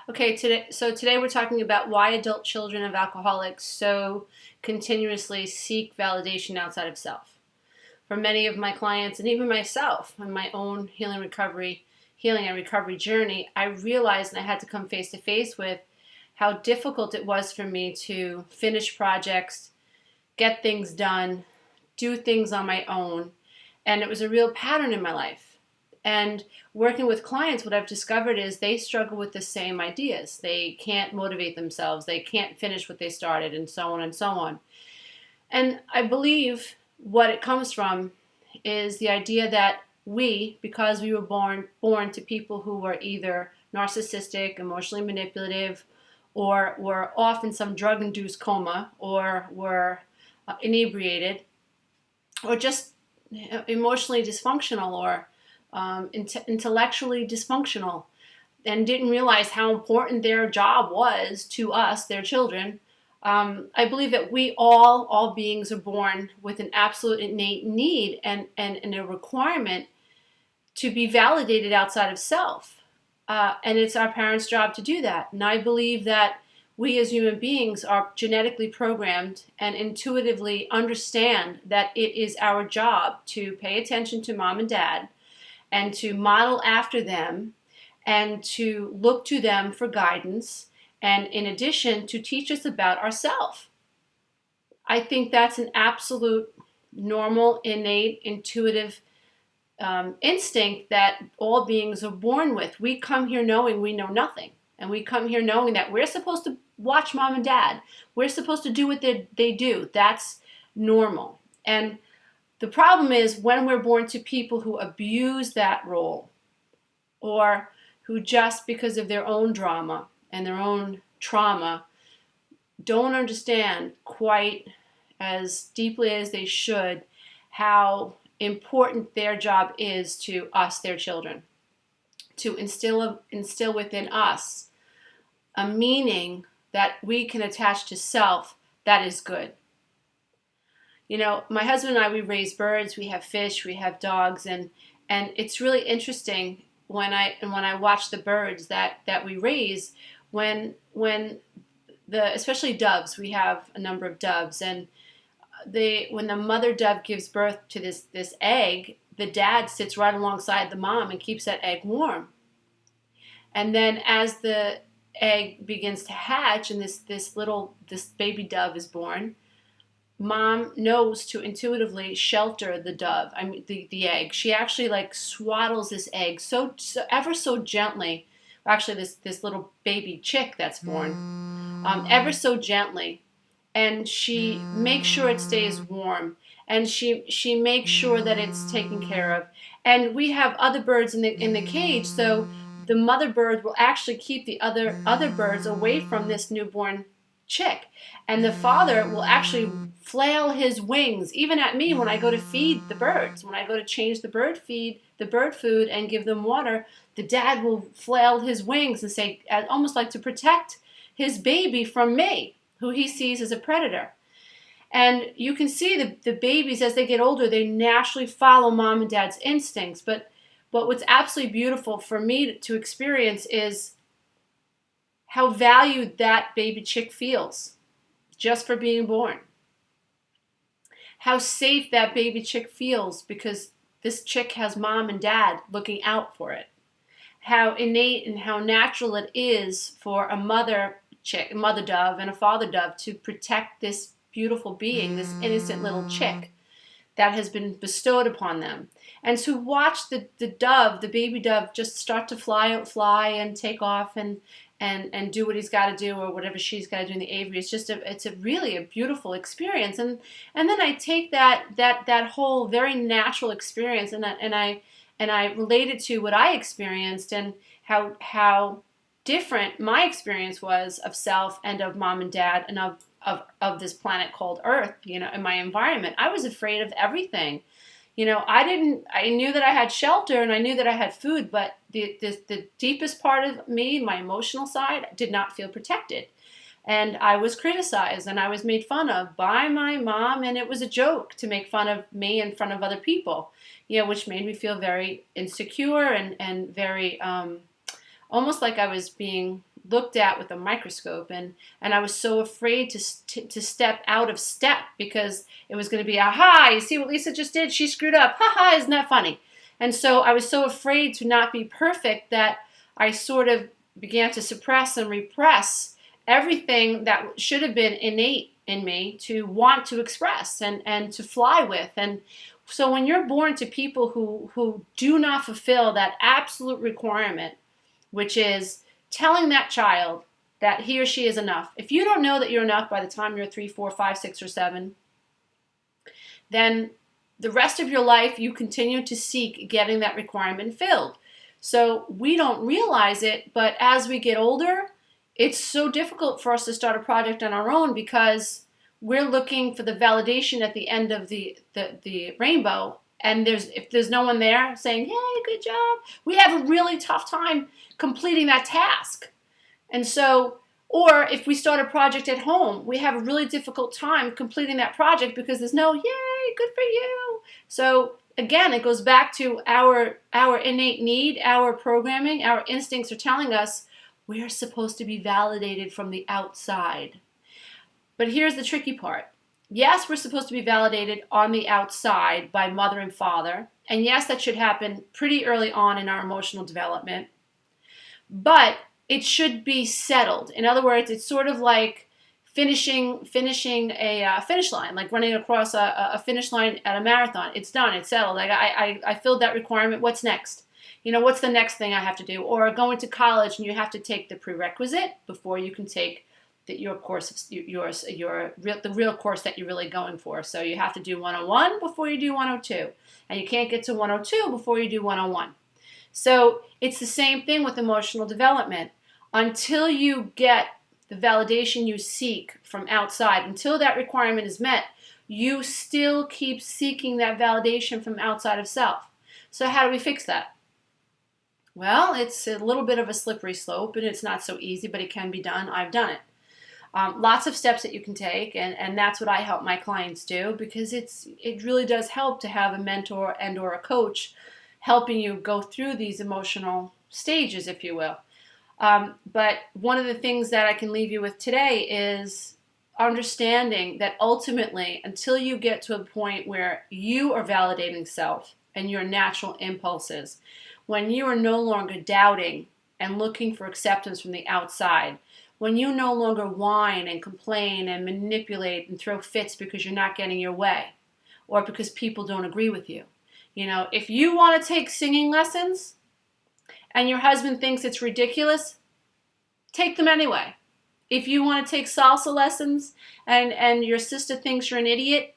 Okay, today we're talking about why adult children of alcoholics so continuously seek validation outside of self. For many of my clients and even myself on my own healing and recovery journey, I realized and I had to come face to face with how difficult it was for me to finish projects, get things done, do things on my own, and it was a real pattern in my life. And working with clients, what I've discovered is they struggle with the same ideas. They can't motivate themselves, they can't finish what they started, and so on and so on. And I believe what it comes from is the idea that we, because we were born to people who were either narcissistic, emotionally manipulative, or were off in some drug-induced coma, or were inebriated, or just emotionally dysfunctional, or intellectually dysfunctional, and didn't realize how important their job was to us, their children. I believe that all beings are born with an absolute innate need and a requirement to be validated outside of self. And it's our parents' job to do that. And I believe that we as human beings are genetically programmed and intuitively understand that it is our job to pay attention to mom and dad and to model after them and to look to them for guidance, and in addition to teach us about ourselves. I think that's an absolute normal, innate, intuitive instinct that all beings are born with. We come here knowing we know nothing, and we come here knowing that we're supposed to watch mom and dad. We're supposed to do what they do. That's normal. And the problem is when we're born to people who abuse that role, or who just because of their own drama and their own trauma don't understand quite as deeply as they should how important their job is to us, their children, to instill within us a meaning that we can attach to self that is good. You know, my husband and I, we raise birds, we have fish, we have dogs, and it's really interesting when I watch the birds that we raise, when especially doves, we have a number of doves, and when the mother dove gives birth to this egg, the dad sits right alongside the mom and keeps that egg warm. And then as the egg begins to hatch and this baby dove is born, mom knows to intuitively shelter the dove, the egg. She actually like swaddles this egg so ever so gently. Actually, this little baby chick that's born, ever so gently, and she makes sure it stays warm, and she makes sure that it's taken care of. And we have other birds in the cage, so the mother bird will actually keep the other birds away from this newborn chick, and the father will actually flail his wings even at me when I go to feed the birds. When I go to change the bird food and give them water, the dad will flail his wings and say, almost like to protect his baby from me, who he sees as a predator. And you can see the babies, as they get older, they naturally follow mom and dad's instincts. But what's absolutely beautiful for me to experience is how valued that baby chick feels just for being born. How safe that baby chick feels because this chick has mom and dad looking out for it. How innate and how natural it is for a mother dove and a father dove to protect this beautiful being, this innocent little chick that has been bestowed upon them. And to watch the baby dove, just start to fly and take off and do what he's got to do, or whatever she's got to do in the aviary. It's really a beautiful experience. And then I take that whole very natural experience and I relate it to what I experienced and how different my experience was of self and of mom and dad and of this planet called Earth, in my environment. I was afraid of everything. I knew that I had shelter and I knew that I had food, but the deepest part of me, my emotional side, did not feel protected. And I was criticized and I was made fun of by my mom, and it was a joke to make fun of me in front of other people, which made me feel very insecure and very almost like I was being looked at with a microscope, and I was so afraid to step out of step because it was going to be, aha, you see what Lisa just did? She screwed up. Ha, isn't that funny? And so I was so afraid to not be perfect that I sort of began to suppress and repress everything that should have been innate in me to want to express and to fly with. And so when you're born to people who do not fulfill that absolute requirement, which is telling that child that he or she is enough. If you don't know that you're enough by the time you're 3, 4, 5, 6, or 7, then the rest of your life you continue to seek getting that requirement filled. So we don't realize it, but as we get older, it's so difficult for us to start a project on our own because we're looking for the validation at the end of the rainbow. And if there's no one there saying, hey, good job, we have a really tough time completing that task. And so, or if we start a project at home, we have a really difficult time completing that project because there's no, yay, good for you. So again, it goes back to our innate need, our programming, our instincts are telling us we're supposed to be validated from the outside. But here's the tricky part. Yes, we're supposed to be validated on the outside by mother and father. And yes, that should happen pretty early on in our emotional development. But it should be settled. In other words, it's sort of like finishing a finish line, like running across a finish line at a marathon. It's done. It's settled. Like I filled that requirement. What's next? What's the next thing I have to do? Or going to college and you have to take the prerequisite before you can take your course, the real course that you're really going for. So you have to do 101 before you do 102. And you can't get to 102 before you do 101. So it's the same thing with emotional development. Until you get the validation you seek from outside, until that requirement is met, you still keep seeking that validation from outside of self. So how do we fix that? Well, it's a little bit of a slippery slope, and it's not so easy, but it can be done. I've done it. Lots of steps that you can take, and that's what I help my clients do, because it really does help to have a mentor and or a coach helping you go through these emotional stages, if you will. But one of the things that I can leave you with today is understanding that ultimately, until you get to a point where you are validating self and your natural impulses, when you are no longer doubting and looking for acceptance from the outside, when you no longer whine and complain and manipulate and throw fits because you're not getting your way or because people don't agree with you. If you want to take singing lessons and your husband thinks it's ridiculous, take them anyway. If you want to take salsa lessons and your sister thinks you're an idiot,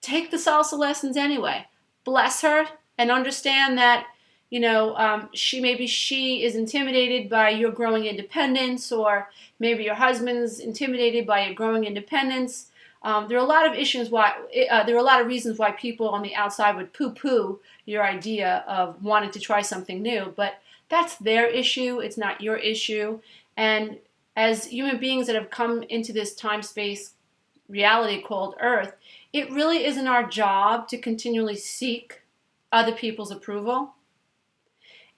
take the salsa lessons anyway. Bless her and understand that she is intimidated by your growing independence, or maybe your husband's intimidated by your growing independence. There are a lot of reasons why people on the outside would poo-poo your idea of wanting to try something new, but that's their issue. It's not your issue. And as human beings that have come into this time-space reality called Earth, it really isn't our job to continually seek other people's approval.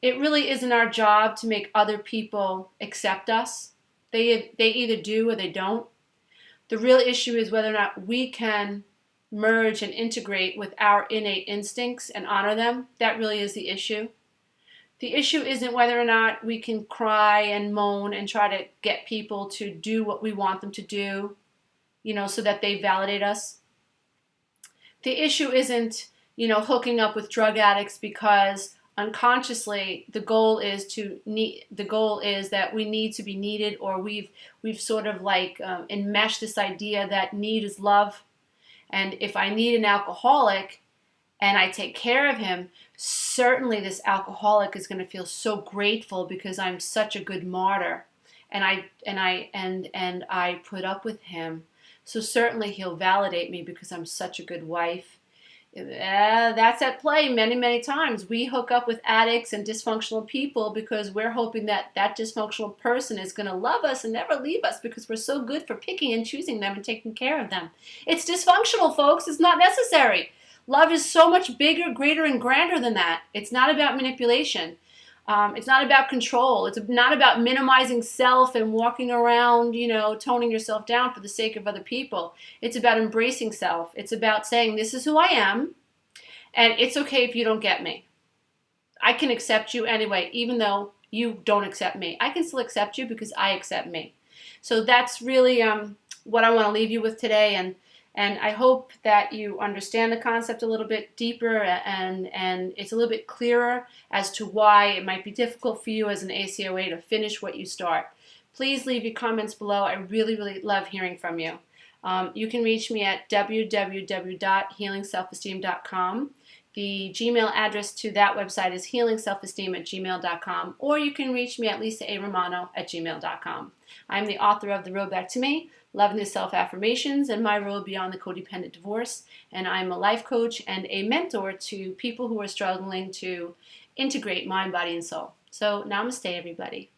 It really isn't our job to make other people accept us. They either do or they don't. The real issue is whether or not we can merge and integrate with our innate instincts and honor them. That really is the issue. The issue isn't whether or not we can cry and moan and try to get people to do what we want them to do, so that they validate us. The issue isn't, hooking up with drug addicts because unconsciously the goal is that we need to be needed, or we've sort of like enmeshed this idea that need is love. And if I need an alcoholic and I take care of him, certainly this alcoholic is going to feel so grateful because I'm such a good martyr and I put up with him. So certainly he'll validate me because I'm such a good wife. That's at play many, many times. We hook up with addicts and dysfunctional people because we're hoping that dysfunctional person is going to love us and never leave us because we're so good for picking and choosing them and taking care of them. It's dysfunctional, folks. It's not necessary. Love is so much bigger, greater, and grander than that. It's not about manipulation. It's not about control. It's not about minimizing self and walking around, toning yourself down for the sake of other people. It's about embracing self. It's about saying, this is who I am, and it's okay if you don't get me. I can accept you anyway, even though you don't accept me. I can still accept you because I accept me. So that's really what I want to leave you with today, and I hope that you understand the concept a little bit deeper and it's a little bit clearer as to why it might be difficult for you as an ACOA to finish what you start. Please leave your comments below. I really, really love hearing from you. You can reach me at www.healingselfesteem.com. The Gmail address to that website is healingselfesteem@gmail.com, or you can reach me at lisaaRomano@gmail.com. I'm the author of The Road Back to Me, Loving the Self-Affirmations, and My Road Beyond the Codependent Divorce. And I'm a life coach and a mentor to people who are struggling to integrate mind, body, and soul. So namaste, everybody.